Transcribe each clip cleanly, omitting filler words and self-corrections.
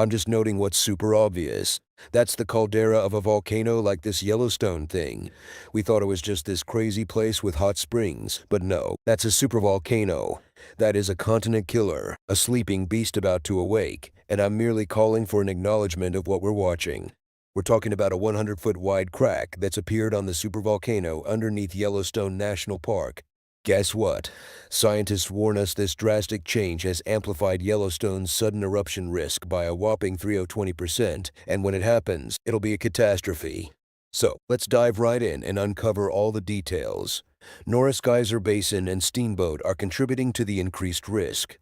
I'm just noting what's super obvious. That's the caldera of a volcano like this Yellowstone thing. We thought it was just this crazy place with hot springs, but no, that's a supervolcano. That is a continent killer, a sleeping beast about to awake, and I'm merely calling for an acknowledgement of what we're watching. We're talking about a 100-foot wide crack that's appeared on the supervolcano underneath Yellowstone National Park. Guess what? Scientists warn us this drastic change has amplified Yellowstone's sudden eruption risk by a whopping 320%, and when it happens, it'll be a catastrophe. So, let's dive right in and uncover all the details. Norris Geyser Basin and Steamboat are contributing to the increased risk.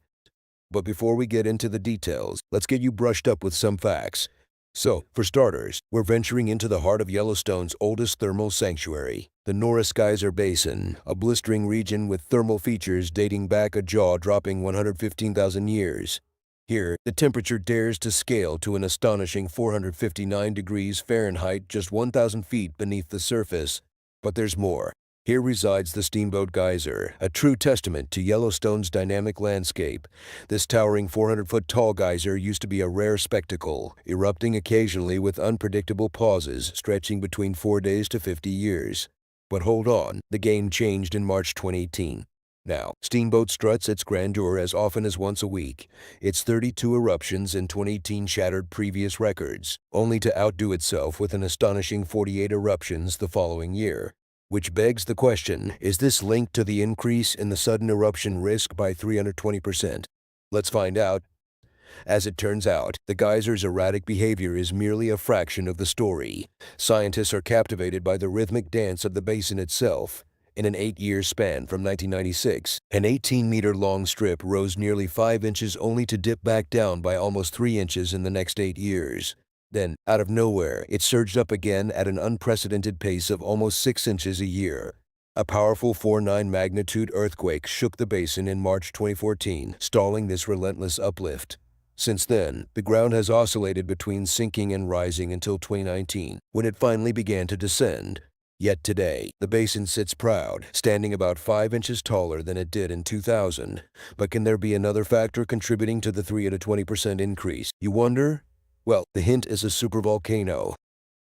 But before we get into the details, let's get you brushed up with some facts. So, for starters, we're venturing into the heart of Yellowstone's oldest thermal sanctuary, the Norris Geyser Basin, a blistering region with thermal features dating back a jaw-dropping 115,000 years. Here, the temperature dares to scale to an astonishing 459 degrees Fahrenheit just 1,000 feet beneath the surface. But there's more. Here resides the Steamboat Geyser, a true testament to Yellowstone's dynamic landscape. This towering 400-foot-tall geyser used to be a rare spectacle, erupting occasionally with unpredictable pauses stretching between 4 days to 50 years. But hold on, the game changed in March 2018. Now, Steamboat struts its grandeur as often as once a week. Its 32 eruptions in 2018 shattered previous records, only to outdo itself with an astonishing 48 eruptions the following year. Which begs the question, is this linked to the increase in the sudden eruption risk by 320%? Let's find out. As it turns out, the geyser's erratic behavior is merely a fraction of the story. Scientists are captivated by the rhythmic dance of the basin itself. In an 8-year span from 1996, an 18-meter-long strip rose nearly 5 inches only to dip back down by almost 3 inches in the next 8 years. Then, out of nowhere, it surged up again at an unprecedented pace of almost 6 inches a year. A powerful 4.9 magnitude earthquake shook the basin in March 2014, stalling this relentless uplift. Since then, the ground has oscillated between sinking and rising until 2019, when it finally began to descend. Yet today, the basin sits proud, standing about 5 inches taller than it did in 2000. But can there be another factor contributing to the 320% increase, you wonder? Well, the hint is a supervolcano.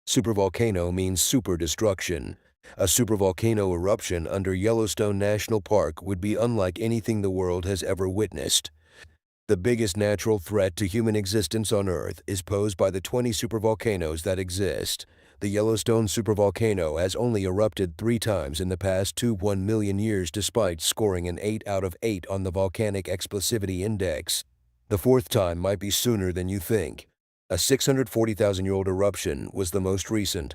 Supervolcano means super destruction. A supervolcano eruption under Yellowstone National Park would be unlike anything the world has ever witnessed. The biggest natural threat to human existence on Earth is posed by the 20 supervolcanoes that exist. The Yellowstone supervolcano has only erupted 3 times in the past 2.1 million years despite scoring an 8 out of 8 on the Volcanic Explosivity Index. The 4th time might be sooner than you think. A 640,000-year-old eruption was the most recent.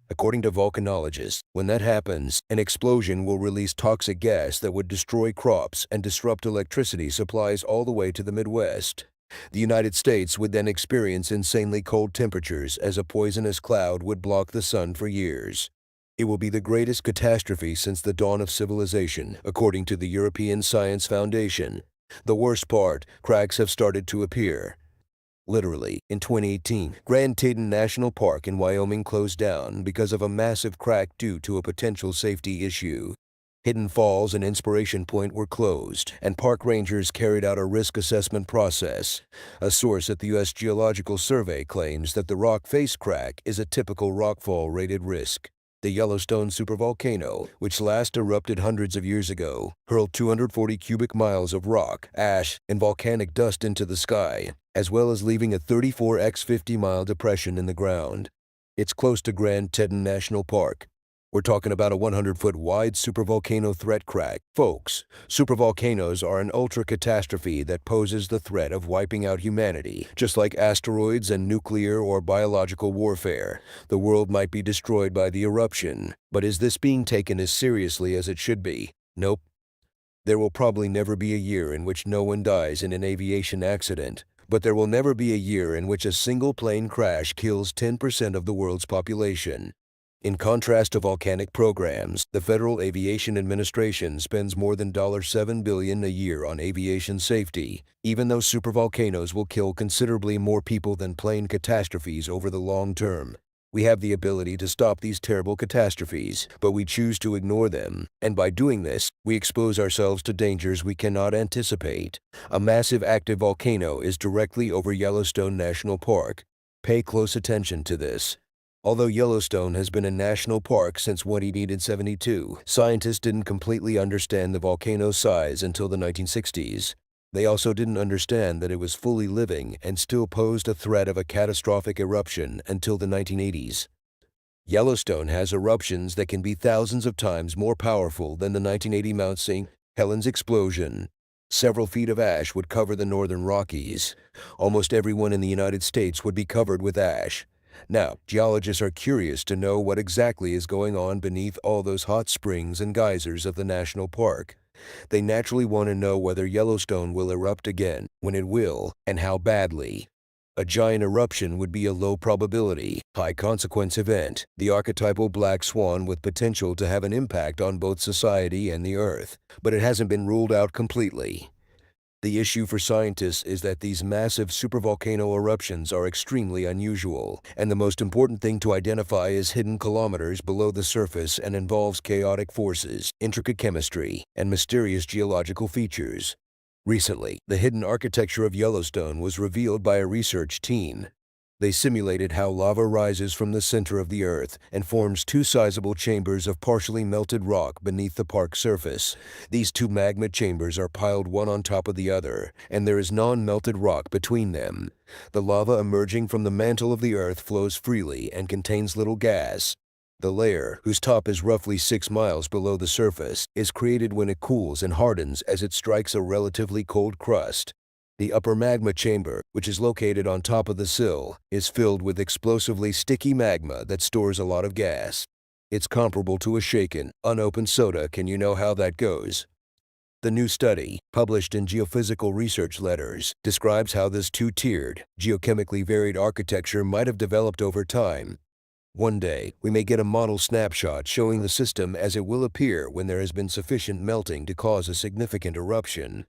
According to volcanologists, when that happens, an explosion will release toxic gas that would destroy crops and disrupt electricity supplies all the way to the Midwest. The United States would then experience insanely cold temperatures as a poisonous cloud would block the sun for years. It will be the greatest catastrophe since the dawn of civilization, according to the European Science Foundation. The worst part, cracks have started to appear. Literally, in 2018, Grand Teton National Park in Wyoming closed down because of a massive crack due to a potential safety issue. Hidden Falls and Inspiration Point were closed, and park rangers carried out a risk assessment process. A source at the U.S. Geological Survey claims that the rock face crack is a typical rockfall-rated risk. The Yellowstone supervolcano, which last erupted hundreds of years ago, hurled 240 cubic miles of rock, ash, and volcanic dust into the sky, as well as leaving a 34x 50-mile depression in the ground. It's close to Grand Teton National Park. We're talking about a 100-foot wide supervolcano threat crack. Folks, supervolcanoes are an ultra-catastrophe that poses the threat of wiping out humanity. Just like asteroids and nuclear or biological warfare, the world might be destroyed by the eruption. But is this being taken as seriously as it should be? Nope. There will probably never be a year in which no one dies in an aviation accident. But there will never be a year in which a single plane crash kills 10% of the world's population. In contrast to volcanic programs, the Federal Aviation Administration spends more than $7 billion a year on aviation safety, even though supervolcanoes will kill considerably more people than plane catastrophes over the long term. We have the ability to stop these terrible catastrophes, but we choose to ignore them. And by doing this, we expose ourselves to dangers we cannot anticipate. A massive active volcano is directly over Yellowstone National Park. Pay close attention to this. Although Yellowstone has been a national park since 1872, scientists didn't completely understand the volcano's size until the 1960s. They also didn't understand that it was fully living and still posed a threat of a catastrophic eruption until the 1980s. Yellowstone has eruptions that can be thousands of times more powerful than the 1980 Mount St. Helens explosion. Several feet of ash would cover the northern Rockies. Almost everyone in the United States would be covered with ash. Now, geologists are curious to know what exactly is going on beneath all those hot springs and geysers of the national park. They naturally want to know whether Yellowstone will erupt again, when it will, and how badly. A giant eruption would be a low probability, high consequence event, the archetypal black swan with potential to have an impact on both society and the Earth, but it hasn't been ruled out completely. The issue for scientists is that these massive supervolcano eruptions are extremely unusual, and the most important thing to identify is hidden kilometers below the surface and involves chaotic forces, intricate chemistry, and mysterious geological features. Recently, the hidden architecture of Yellowstone was revealed by a research team. They simulated how lava rises from the center of the Earth and forms two sizable chambers of partially melted rock beneath the park's surface. These two magma chambers are piled one on top of the other, and there is non-melted rock between them. The lava emerging from the mantle of the Earth flows freely and contains little gas. The layer, whose top is roughly 6 miles below the surface, is created when it cools and hardens as it strikes a relatively cold crust. The upper magma chamber, which is located on top of the sill, is filled with explosively sticky magma that stores a lot of gas. It's comparable to a shaken, unopened soda. Can you know how that goes? The new study, published in Geophysical Research Letters, describes how this two-tiered, geochemically varied architecture might have developed over time. One day, we may get a model snapshot showing the system as it will appear when there has been sufficient melting to cause a significant eruption.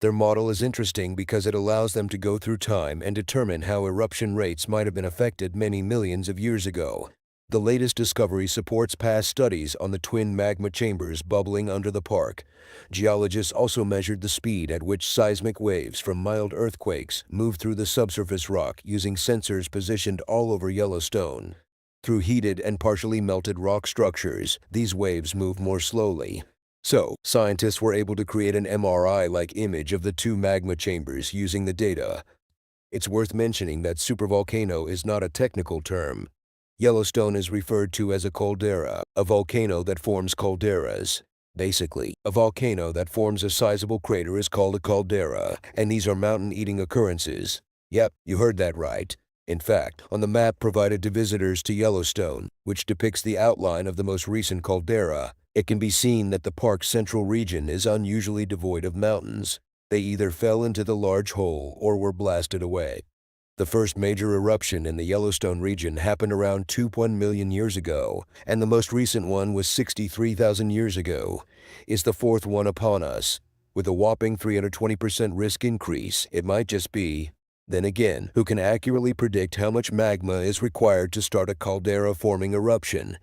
Their model is interesting because it allows them to go through time and determine how eruption rates might have been affected many millions of years ago. The latest discovery supports past studies on the twin magma chambers bubbling under the park. Geologists also measured the speed at which seismic waves from mild earthquakes move through the subsurface rock using sensors positioned all over Yellowstone. Through heated and partially melted rock structures, these waves move more slowly. So, scientists were able to create an MRI-like image of the two magma chambers using the data. It's worth mentioning that supervolcano is not a technical term. Yellowstone is referred to as a caldera, a volcano that forms calderas. Basically, a volcano that forms a sizable crater is called a caldera, and these are mountain-eating occurrences. Yep, you heard that right. In fact, on the map provided to visitors to Yellowstone, which depicts the outline of the most recent caldera, it can be seen that the park's central region is unusually devoid of mountains. They either fell into the large hole or were blasted away. The first major eruption in the Yellowstone region happened around 2.1 million years ago, and the most recent one was 63,000 years ago. Is the fourth one upon us? With a whopping 320% risk increase, it might just be. Then again, who can accurately predict how much magma is required to start a caldera-forming eruption?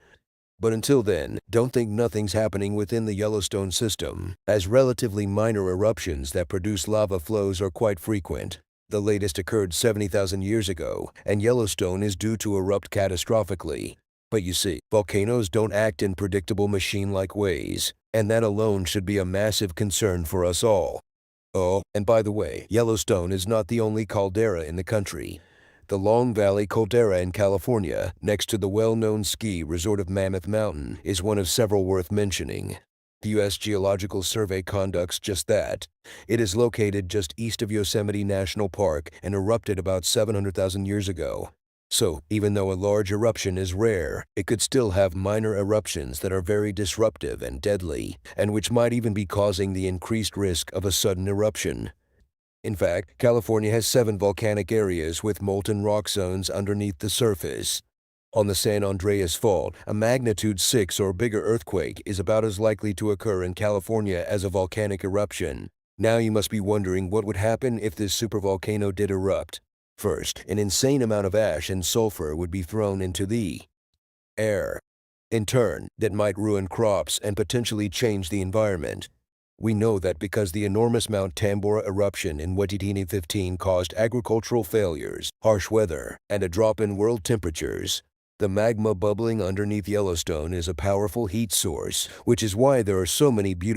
But until then, don't think nothing's happening within the Yellowstone system, as relatively minor eruptions that produce lava flows are quite frequent. The latest occurred 70,000 years ago, and Yellowstone is due to erupt catastrophically. But you see, volcanoes don't act in predictable machine-like ways, and that alone should be a massive concern for us all. Oh, and by the way, Yellowstone is not the only caldera in the country. The Long Valley Caldera in California, next to the well-known ski resort of Mammoth Mountain, is one of several worth mentioning. The U.S. Geological Survey conducts just that. It is located just east of Yosemite National Park and erupted about 700,000 years ago. So, even though a large eruption is rare, it could still have minor eruptions that are very disruptive and deadly, and which might even be causing the increased risk of a sudden eruption. In fact, California has 7 volcanic areas with molten rock zones underneath the surface. On the San Andreas Fault, a magnitude 6 or bigger earthquake is about as likely to occur in California as a volcanic eruption. Now you must be wondering what would happen if this supervolcano did erupt. First, an insane amount of ash and sulfur would be thrown into the air. In turn, that might ruin crops and potentially change the environment. We know that because the enormous Mount Tambora eruption in 2015 caused agricultural failures, harsh weather, and a drop in world temperatures. The magma bubbling underneath Yellowstone is a powerful heat source, which is why there are so many beautiful